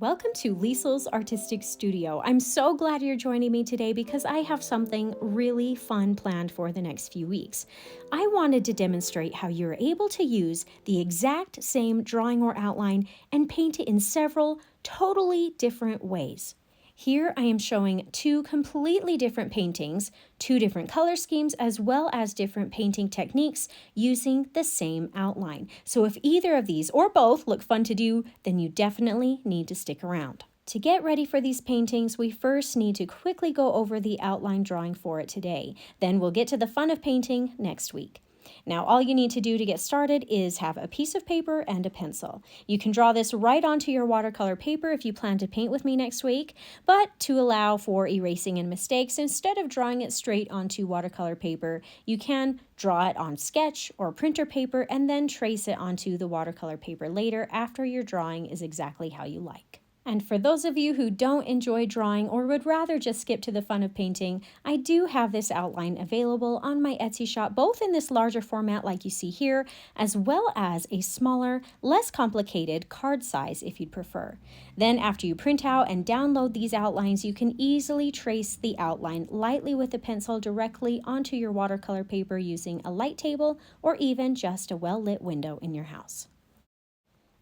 Welcome to Liesel's Artistic Studio. I'm so glad you're joining me today because I have something really fun planned for the next few weeks. I wanted to demonstrate how you're able to use the exact same drawing or outline and paint it in several totally different ways. Here I am showing two completely different paintings, two different color schemes, as well as different painting techniques using the same outline. So if either of these or both look fun to do, then you definitely need to stick around. To get ready for these paintings, we first need to quickly go over the outline drawing for it today. Then we'll get to the fun of painting next week. Now, all you need to do to get started is have a piece of paper and a pencil. You can draw this right onto your watercolor paper if you plan to paint with me next week, but to allow for erasing and mistakes, instead of drawing it straight onto watercolor paper, you can draw it on sketch or printer paper and then trace it onto the watercolor paper later after your drawing is exactly how you like. And for those of you who don't enjoy drawing or would rather just skip to the fun of painting, I do have this outline available on my Etsy shop, both in this larger format like you see here, as well as a smaller, less complicated card size if you'd prefer. Then after you print out and download these outlines, you can easily trace the outline lightly with a pencil directly onto your watercolor paper using a light table or even just a well-lit window in your house.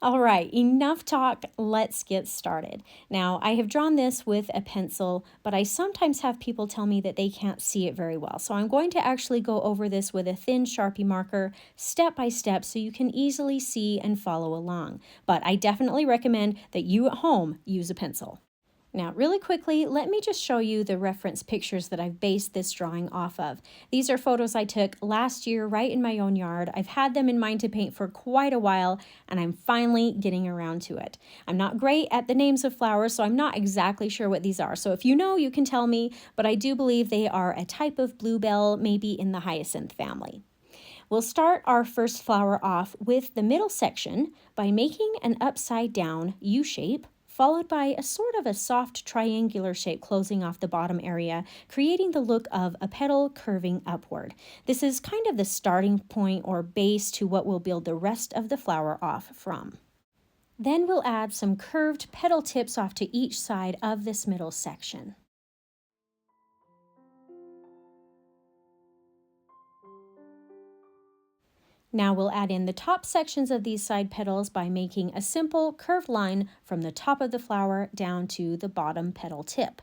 All right, enough talk, let's get started. Now, I have drawn this with a pencil, but I sometimes have people tell me that they can't see it very well. So I'm going to actually go over this with a thin Sharpie marker, step by step, so you can easily see and follow along. But I definitely recommend that you at home use a pencil. Now, really quickly, let me just show you the reference pictures that I've based this drawing off of. These are photos I took last year right in my own yard. I've had them in mind to paint for quite a while, and I'm finally getting around to it. I'm not great at the names of flowers, so I'm not exactly sure what these are. So if you know, you can tell me, but I do believe they are a type of bluebell, maybe in the hyacinth family. We'll start our first flower off with the middle section by making an upside down U shape, followed by a sort of a soft triangular shape closing off the bottom area, creating the look of a petal curving upward. This is kind of the starting point or base to what we'll build the rest of the flower off from. Then we'll add some curved petal tips off to each side of this middle section. Now we'll add in the top sections of these side petals by making a simple curved line from the top of the flower down to the bottom petal tip.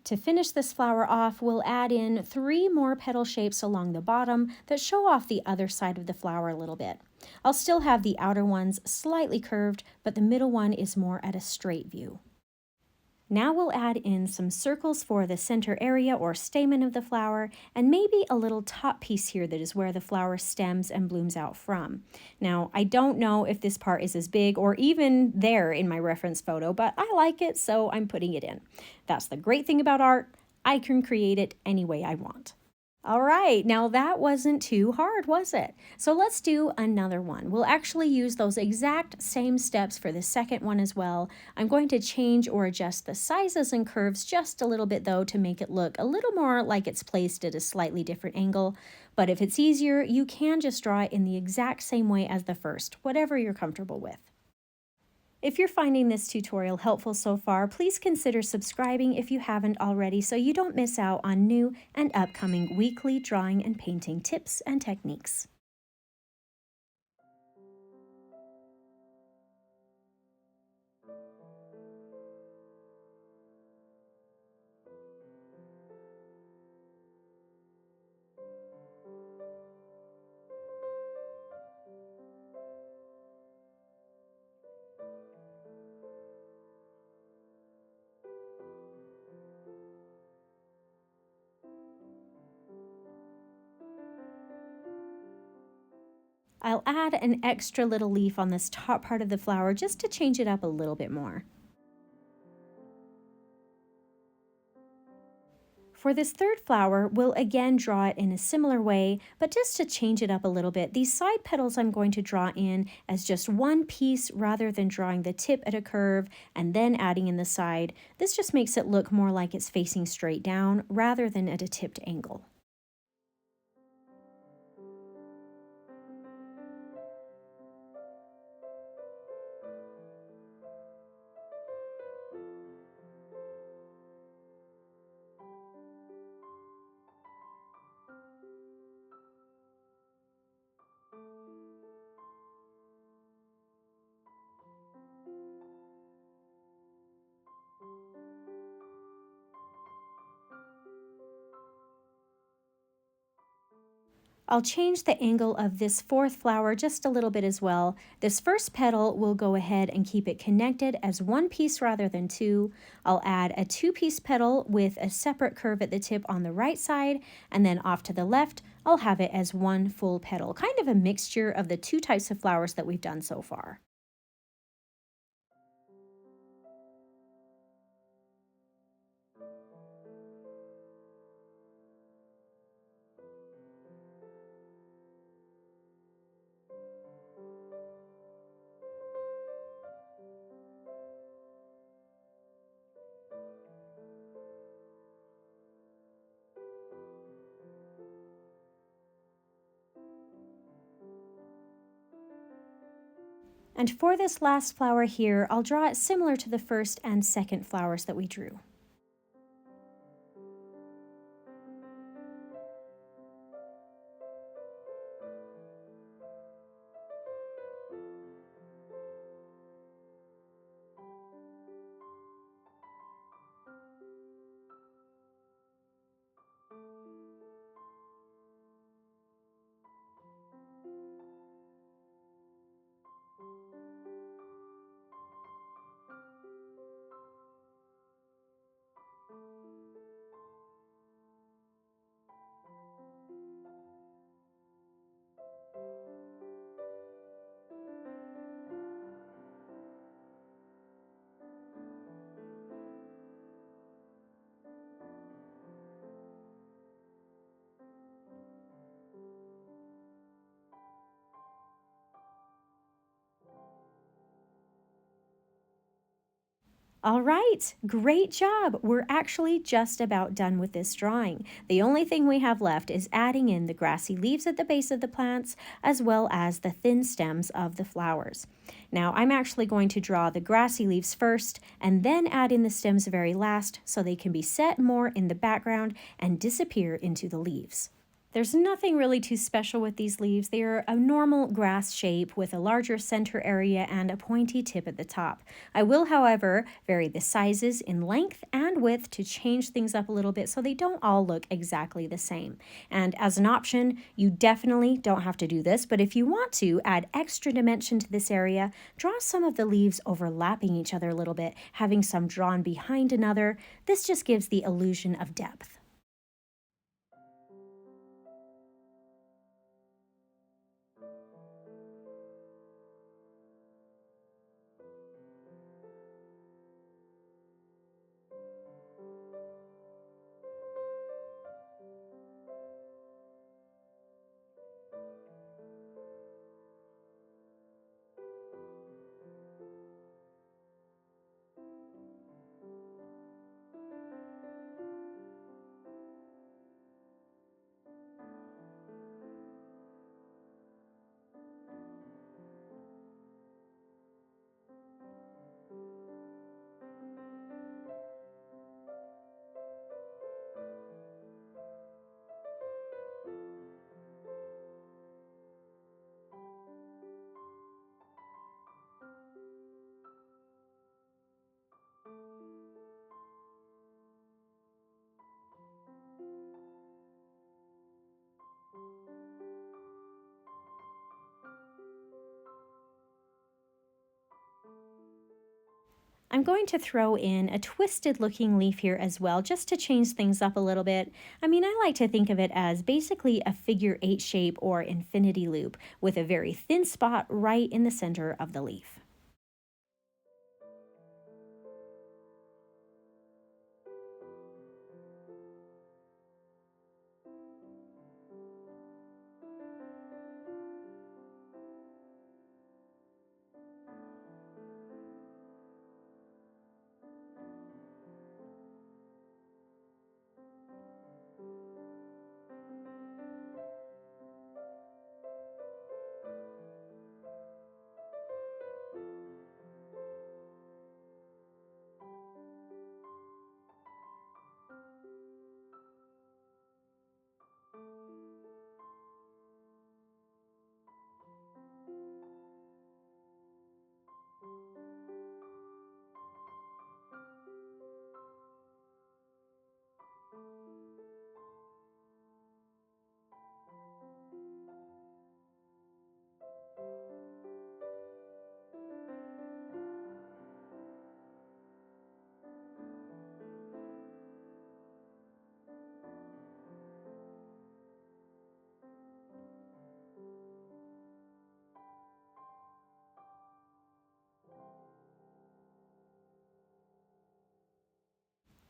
To finish this flower off, we'll add in 3 more petal shapes along the bottom that show off the other side of the flower a little bit. I'll still have the outer ones slightly curved, but the middle one is more at a straight view. Now we'll add in some circles for the center area or stamen of the flower, and maybe a little top piece here that is where the flower stems and blooms out from. Now, I don't know if this part is as big or even there in my reference photo, but I like it, so I'm putting it in. That's the great thing about art. I can create it any way I want. All right, now that wasn't too hard, was it? So let's do another one. We'll actually use those exact same steps for the second one as well. I'm going to change or adjust the sizes and curves just a little bit though to make it look a little more like it's placed at a slightly different angle. But if it's easier, you can just draw it in the exact same way as the first, whatever you're comfortable with. If you're finding this tutorial helpful so far, please consider subscribing if you haven't already so you don't miss out on new and upcoming weekly drawing and painting tips and techniques. I'll add an extra little leaf on this top part of the flower just to change it up a little bit more. For this third flower, we'll again draw it in a similar way, but just to change it up a little bit, these side petals I'm going to draw in as just one piece rather than drawing the tip at a curve and then adding in the side. This just makes it look more like it's facing straight down rather than at a tipped angle. I'll change the angle of this fourth flower just a little bit as well. This first petal will go ahead and keep it connected as one piece rather than two. I'll add a two-piece petal with a separate curve at the tip on the right side, and then off to the left, I'll have it as one full petal, kind of a mixture of the two types of flowers that we've done so far. And for this last flower here, I'll draw it similar to the first and second flowers that we drew. All right, great job. We're actually just about done with this drawing. The only thing we have left is adding in the grassy leaves at the base of the plants, as well as the thin stems of the flowers. Now, I'm actually going to draw the grassy leaves first, and then add in the stems very last, so they can be set more in the background and disappear into the leaves. There's nothing really too special with these leaves. They are a normal grass shape with a larger center area and a pointy tip at the top. I will, however, vary the sizes in length and width to change things up a little bit so they don't all look exactly the same. And as an option, you definitely don't have to do this, but if you want to add extra dimension to this area, draw some of the leaves overlapping each other a little bit, having some drawn behind another. This just gives the illusion of depth. I'm going to throw in a twisted looking leaf here as well, just to change things up a little bit. I mean, I like to think of it as basically a figure 8 shape or infinity loop with a very thin spot right in the center of the leaf.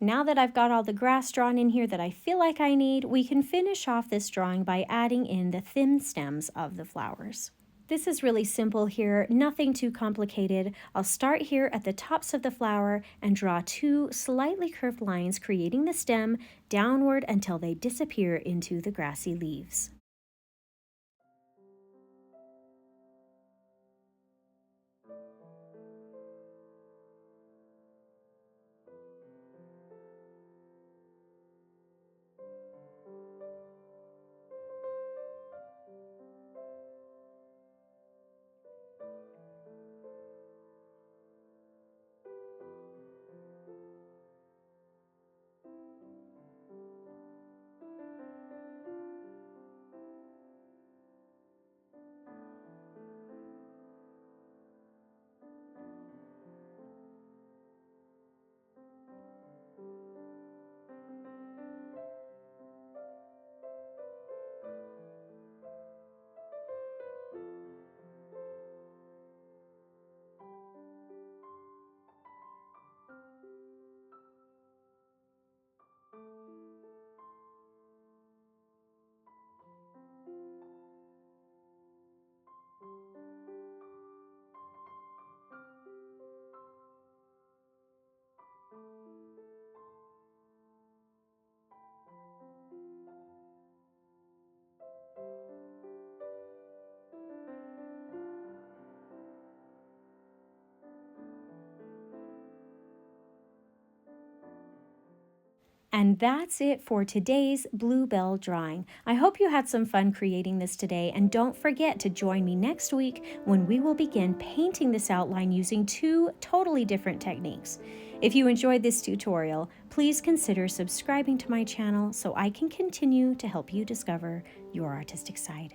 Now that I've got all the grass drawn in here that I feel like I need, we can finish off this drawing by adding in the thin stems of the flowers. This is really simple here, nothing too complicated. I'll start here at the tops of the flower and draw 2 slightly curved lines, creating the stem downward until they disappear into the grassy leaves. And that's it for today's Bluebell drawing. I hope you had some fun creating this today, and don't forget to join me next week when we will begin painting this outline using 2 totally different techniques. If you enjoyed this tutorial, please consider subscribing to my channel so I can continue to help you discover your artistic side.